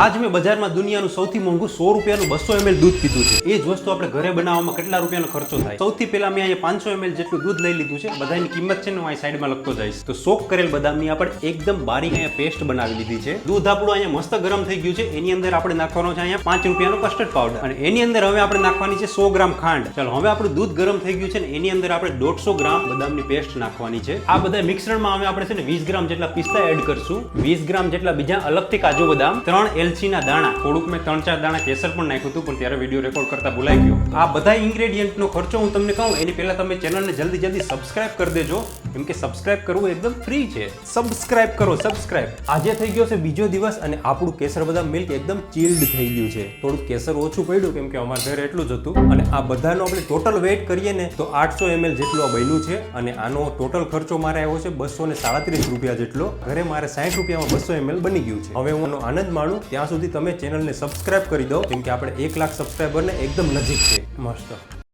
આજ મેં બજારમાં દુનિયાનું સૌથી મોંઘું 100 રૂપિયાનું 200 ml દૂધ પીધું છે। એ જ વસ્તુ આપણે ઘરે બનાવવામાં કેટલા રૂપિયાનો ખર્ચો થાય। સૌથી પહેલા મેં અહીંયા 500 ml જેટલું દૂધ લઈ લીધું છે। બધાની કિંમત છે ને હું અહીં સાઈડમાં લખતો જઈશ। તો સોક કરેલ બદામની આપણે એકદમ બારીક અહીંયા પેસ્ટ બનાવી લીધી છે। દૂધ આપણું અહીંયા મસ્ત ગરમ થઈ ગયું છે। એની અંદર આપણે નાખવાનો છે અહીંયા 5 રૂપિયાનો કસ્ટર્ડ પાવડર અને એની અંદર હવે આપણે નાખવાની છે 100 ગ્રામ ખાંડ। ચાલો હવે આપણું દૂધ ગરમ થઈ ગયું છે ને એની અંદર આપણે 150 ગ્રામ બદામની પેસ્ટ નાખવાની છે। આ બધા મિશ્રણમાં હવે આપણે છે ને 20 ગ્રામ જેટલા પિસ્તા એડ કરશું, 20 ગ્રામ જેટલા બીજા અલગથી કાજુ બદામ, 3 એલચીના દાણા, થોડુંક મેં 3-4 દાણા કેસર પણ નાખ્યું હતું પણ ત્યારે વિડીયો રેકોર્ડ કરતા ભૂલાઈ ગયો। આ બધા ઇન્ગ્રેડિયન્ટનો ખર્ચો હું તમને કહું એની પહેલા તમે ચેનલને જલ્દી સબસ્ક્રાઇબ કરી દેજો, કેમ કે સબસ્ક્રાઇબ કરવું એકદમ ફ્રી છે। સબસ્ક્રાઇબ કરો, સબસ્ક્રાઇબ। આજે થઈ ગયો છે બીજો દિવસ અને આપણું કેસર બદામ મિલ્ક એકદમ ચિલ્ડ થઈ ગયું છે। થોડુંક કેસર ઓછું પડ્યું કેમ કે અમારા ઘરે એટલું જ હતું અને આ બધાનો આપણે ટોટલ વેઇટ કરીએ ને તો 800 ml જેટલું આ બન્યું છે અને આનો ટોટલ ખર્ચો મારે આવ્યો છે 237 રૂપિયા જેટલો। ઘરે મારે 60 રૂપિયામાં 200 ml બની ગયું છે। હવે હું આનો આનંદ માણું ત્યાં સુધી તમે ચેનલને સબસ્ક્રાઇબ કરી દો કેમ કે આપણે 1 લાખ સબસ્ક્રાઇબરને એકદમ નજીક છે। મસ્ત।